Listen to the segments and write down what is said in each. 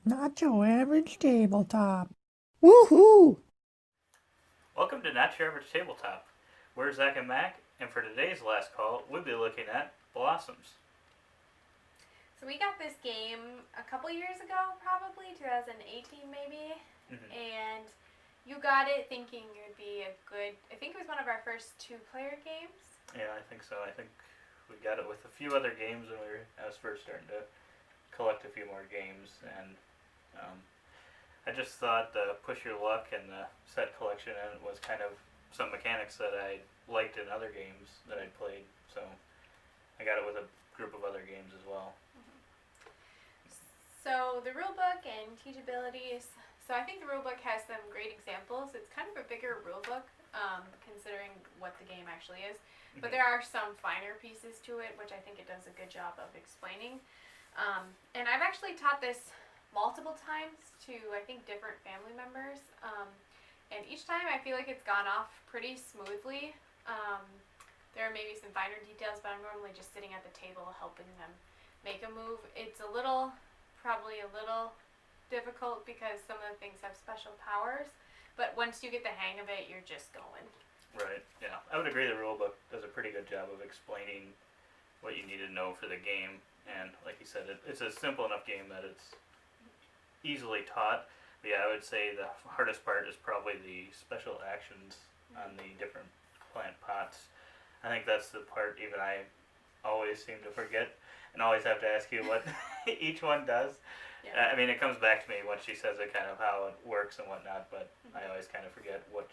Not your average tabletop. Woohoo! Welcome to Not Your Average Tabletop. We're Zach and Mac, and for today's last call, we'll be looking at Blossoms. So we got this game a couple years ago, probably 2018 maybe, Mm-hmm. and you got it thinking it would be a good. I think it was one of our first two-player games. Yeah, I think so. I think we got it with a few other games when I was first starting to collect a few more games, and um, I just thought the push your luck and the set collection and it was kind of some mechanics that I liked in other games that I'd played. So I got it with a group of other games as well. So the rulebook and teachability is. So I think the rulebook has some great examples. It's kind of a bigger rulebook, considering what the game actually is. But there are some finer pieces to it, which I think it does a good job of explaining. And I've actually taught this multiple times to, I think, different family members. And each time I feel like it's gone off pretty smoothly. There are maybe some finer details, but I'm normally just sitting at the table helping them make a move. It's probably a little difficult because some of the things have special powers. But once you get the hang of it, you're just going. Right. Yeah, I would agree. The rulebook does a pretty good job of explaining what you need to know for the game, and like you said, it's a simple enough game that it's easily taught. But yeah, I would say the hardest part is probably the special actions on the different plant pots. I think that's the part even I always seem to forget, and always have to ask you what each one does. Yeah. I mean, it comes back to me when she says it, kind of how it works and whatnot, but I always kind of forget what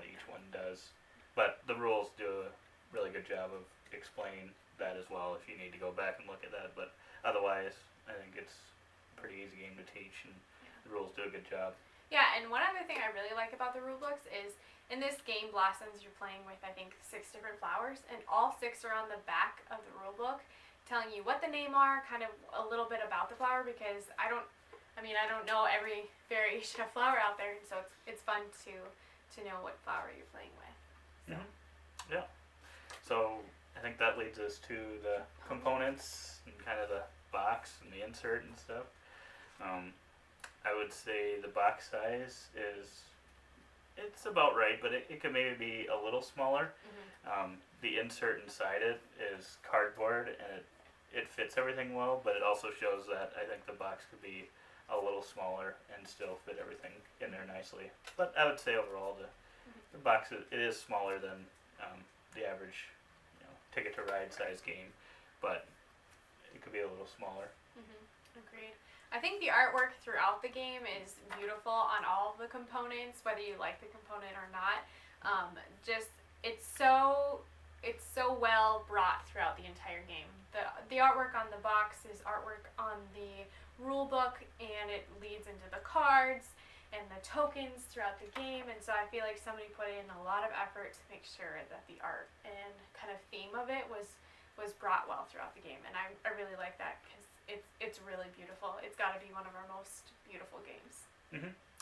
each one does. But the rules do a really good job of explaining that as well if you need to go back and look at that. But otherwise, I think it's a pretty easy game to teach, and the rules do a good job. Yeah, and one other thing I really like about the rule books is in this game, Blossoms, you're playing with, I think, 6 different flowers, and all 6 are on the back of the rule book telling you what the name are, kind of a little bit about the flower, because I don't know every variation of flower out there, and so it's fun to know what flower you're playing with. So. Mm-hmm. Yeah. So I think that leads us to the components and kind of the box and the insert and stuff. I would say the box size it's about right, but it could maybe be a little smaller. The insert inside it is cardboard, and it fits everything well, but it also shows that I think the box could be a little smaller and still fit everything in there nicely. But I would say overall the box it is smaller than the average ticket to ride size game, but it could be a little smaller. Agreed. I think the artwork throughout the game is beautiful on all of the components, whether you like the component or not. Just it's so well brought throughout the entire game. The artwork on the box is artwork on the rule book, and it leads into the cards and the tokens throughout the game. And so I feel like somebody put in a lot of effort to make sure that the art and kind of theme of it was brought well throughout the game, and I really like that because it's really beautiful. It's got to be one of our most beautiful games.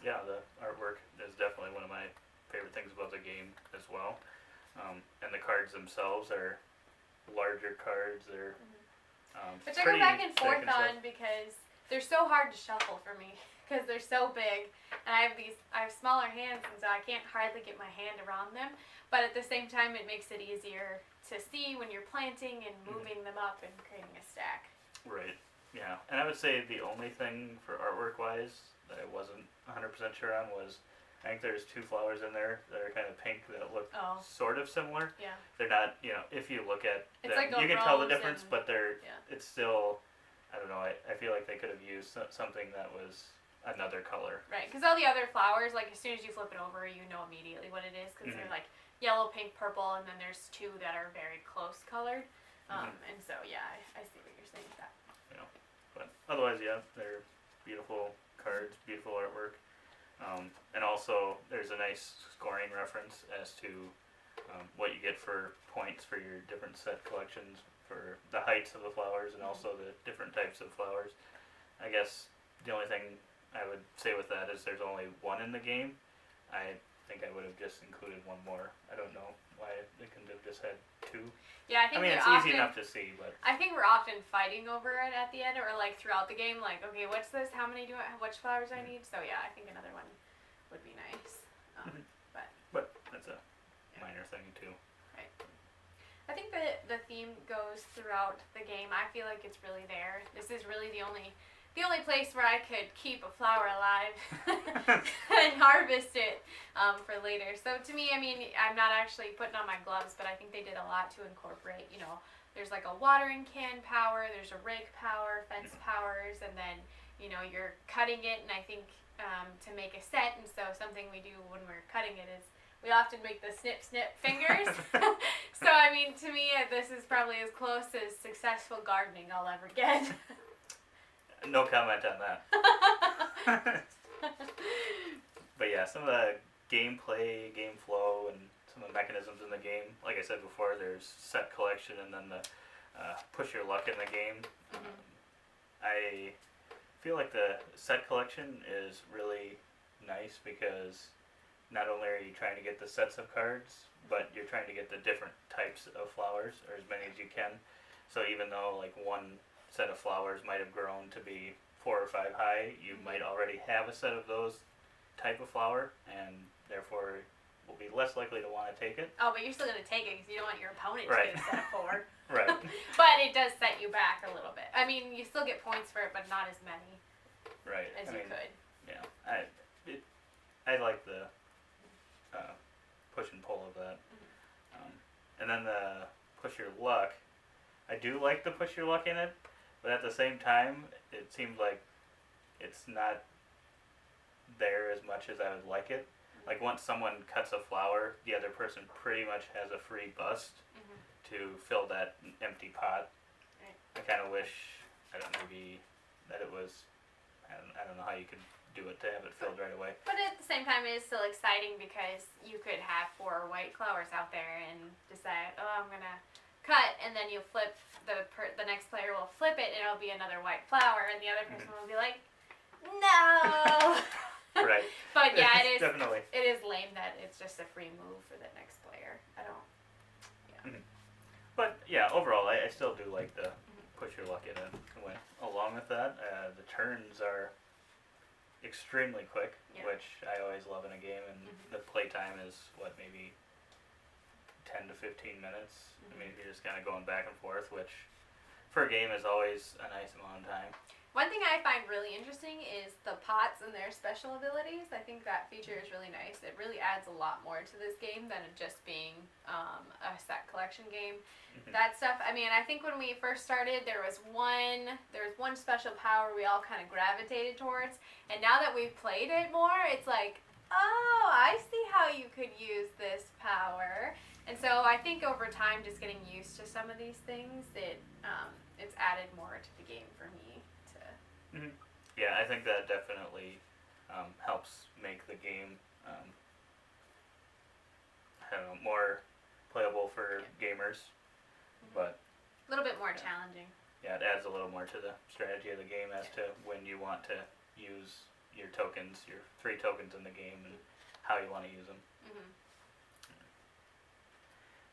Yeah, the artwork is definitely one of my favorite things about the game as well. And the cards themselves are larger cards. They're which I go back and forth on because they're so hard to shuffle for me because they're so big, and I have smaller hands, and so I can't hardly get my hand around them. But at the same time, it makes it easier to see when you're planting and moving them up and creating a stack. Right. Yeah, and I would say the only thing for artwork wise that I wasn't 100% sure on was I think there's 2 flowers in there that are kind of pink that look sort of similar. Yeah. They're not, if you look at it's them, like you can tell the difference, but yeah. it's still, I don't know, I feel like they could have used something that was another color. Right, because all the other flowers, like as soon as you flip it over, you know immediately what it is because they're like yellow, pink, purple, and then there's 2 that are very close colored. And so, yeah, I see what you're saying with that. But otherwise, yeah, they're beautiful cards, beautiful artwork. And also, there's a nice scoring reference as to what you get for points for your different set collections, for the heights of the flowers, and also the different types of flowers. I guess the only thing I would say with that is there's only 1 in the game. I think I would have just included one more. I don't know why they couldn't have just had two. Yeah, I I think mean, they're it's often, easy enough to see, but I think we're often fighting over it at the end, or like throughout the game. Like, okay, what's this? How many do I? Which flowers I need? So yeah, I think another one would be nice. Mhm. But but that's a minor thing too. I think the theme goes throughout the game. I feel like it's really there. This is really the only place where I could keep a flower alive and harvest it for later. So to me, I mean, I'm not actually putting on my gloves, but I think they did a lot to incorporate, you know, there's like a watering can power, there's a rake power, fence powers, and then, you know, you're cutting it, and I think to make a set, and so something we do when we're cutting it is we often make the snip snip fingers. So I mean, to me, this is probably as close as successful gardening I'll ever get. No comment on that. But yeah, some of the gameplay, game flow, and some of the mechanisms in the game, like I said before, there's set collection and then the push your luck in the game. I feel like the set collection is really nice because not only are you trying to get the sets of cards, but you're trying to get the different types of flowers, or as many as you can. So even though like one set of flowers might have grown to be 4 or 5 high, you might already have a set of those type of flower, and therefore will be less likely to want to take it. Oh, but you're still gonna take it because you don't want your opponent to Right. get a set of 4. Right. But it does set you back a little bit. I mean, you still get points for it, but not as many Right. as you could. Yeah. I like the push and pull of that. And then the push your luck. I do like the push your luck in it, but at the same time, it seems like it's not there as much as I would like it. Like once someone cuts a flower, the other person pretty much has a free bust to fill that empty pot. Right. I kind of wish, I don't know, maybe that it was, I don't know how you could do it to have it filled right away. But at the same time, it is still exciting because you could have 4 white flowers out there and decide, oh, I'm gonna cut, and then you flip the next player will flip it, and it'll be another white flower, and the other person will be like, no. Right. But yeah, it is Definitely. It is lame that it's just a free move for the next player. I don't. Yeah. But yeah, overall, I still do like the push your luck in it. Went along with that. The turns are extremely quick, Yeah. which I always love in a game, and the play time is what, maybe 10 to 15 minutes. I mean, you're just kind of going back and forth, which for a game is always a nice amount of time. One thing I find really interesting is the pots and their special abilities. I think that feature is really nice. It really adds a lot more to this game than it just being a set collection game. That stuff, I mean, I think when we first started, there was one special power we all kind of gravitated towards, and now that we've played it more, it's like, oh, I see how you could use this power. And so I think over time, just getting used to some of these things, it's added more to the game for me. Yeah, I think that definitely helps make the game I don't know, more playable for gamers. But A little bit more challenging. yeah, it adds a little more to the strategy of the game as to when you want to use your tokens, your 3 tokens in the game, and how you want to use them.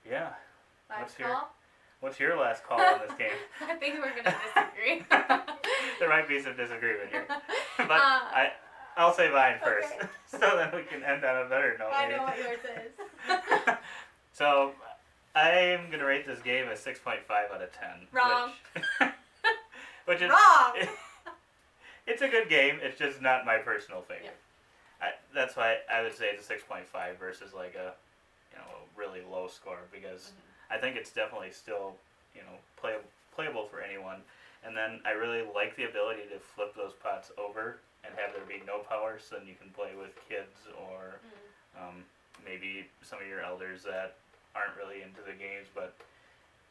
Yeah. Last call? What's your last call on this game? I think we're going to disagree. There might be some disagreement here. But I'll say mine first, Okay. so that we can end on a better note. I maybe. know what yours is. So, I'm going to rate this game a 6.5 out of 10. Wrong. Which is... Wrong! It's a good game, it's just not my personal favorite. Yeah. That's why I would say it's a 6.5 versus like a really low score, because I think it's definitely still playable for anyone. And then I really like the ability to flip those pots over and have there be no power, so then you can play with kids or maybe some of your elders that aren't really into the games. But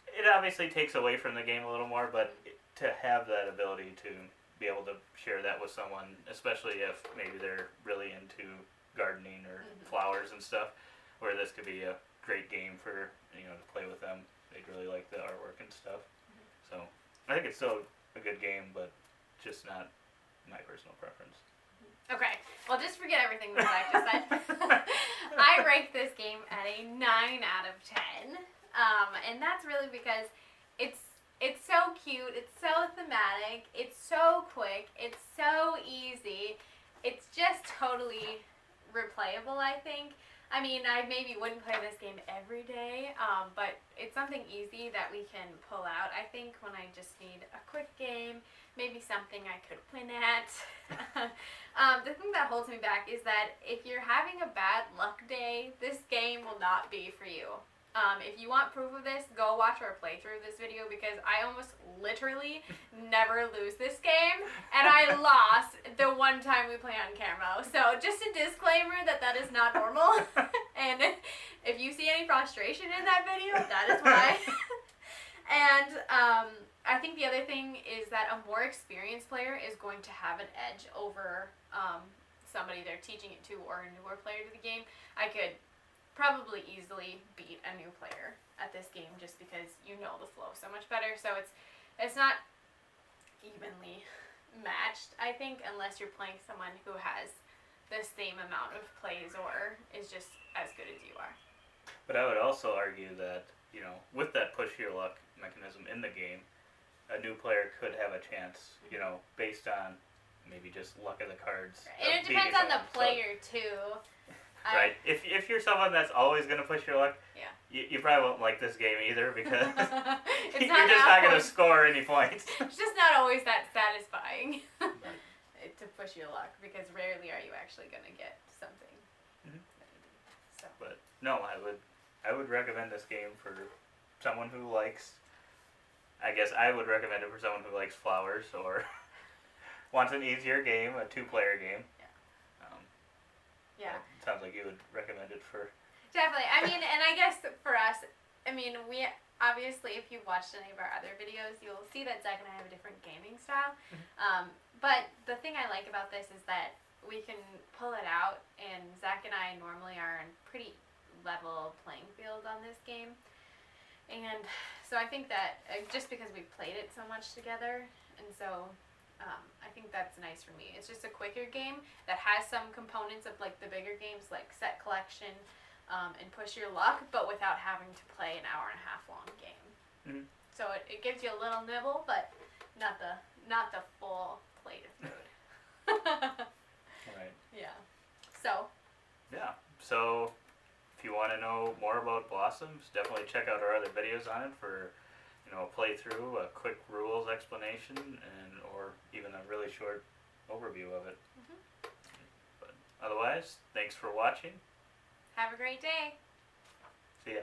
it obviously takes away from the game a little more, but to have that ability to be able to share that with someone, especially if maybe they're really into gardening or flowers and stuff, where this could be a great game for to play with them. They'd really like the artwork and stuff. So I think it's still a good game, but just not my personal preference. Okay, well, just forget everything that I just said. I rate this game at a 9 out of 10. And that's really because it's so cute, it's so thematic, it's so quick, it's so easy. It's just totally replayable, I think. I mean, I maybe wouldn't play this game every day, but it's something easy that we can pull out, I think, when I just need a quick game, maybe something I could win at. The thing that holds me back is that if you're having a bad luck day, this game will not be for you. If you want proof of this, go watch our playthrough of this video because I almost literally never lose this game, and I lost the one time we play on camera. So just a disclaimer that is not normal, and if you see any frustration in that video, that is why. And I think the other thing is that a more experienced player is going to have an edge over somebody they're teaching it to or a newer player to the game. I could probably easily beat a new player at this game just because you know the flow so much better. So it's not evenly matched, I think, unless you're playing someone who has the same amount of plays or is just as good as you are. But I would also argue that, you know, with that push your luck mechanism in the game, a new player could have a chance, you know, based on maybe just luck of the cards. And it depends on the player too. Right. If you're someone that's always going to push your luck, yeah, you probably won't like this game either because you're just not going to score any points. It's just not always that satisfying to push your luck because rarely are you actually going to get something. Mm-hmm. So. But no, I would recommend this game for someone who likes. I guess I would recommend it for someone who likes flowers or wants an easier game, a 2-player game. Yeah. It sounds like you would recommend it for... Definitely. I mean, and I guess for us, I mean, we obviously, if you've watched any of our other videos, you'll see that Zach and I have a different gaming style. But the thing I like about this is that we can pull it out, and Zach and I normally are in pretty level playing field on this game. And so I think that just because we've played it so much together, and so... I think that's nice for me. It's just a quicker game that has some components of like the bigger games like Set Collection and Push Your Luck, but without having to play an hour and a half long game. Mm-hmm. So it gives you a little nibble, but not the full plate of food. Right. Yeah. So. Yeah. So if you want to know more about Blossoms, definitely check out our other videos on it for, you know, a playthrough, a quick rules explanation, or even a really short overview of it. Mm-hmm. But otherwise, thanks for watching. Have a great day. See ya.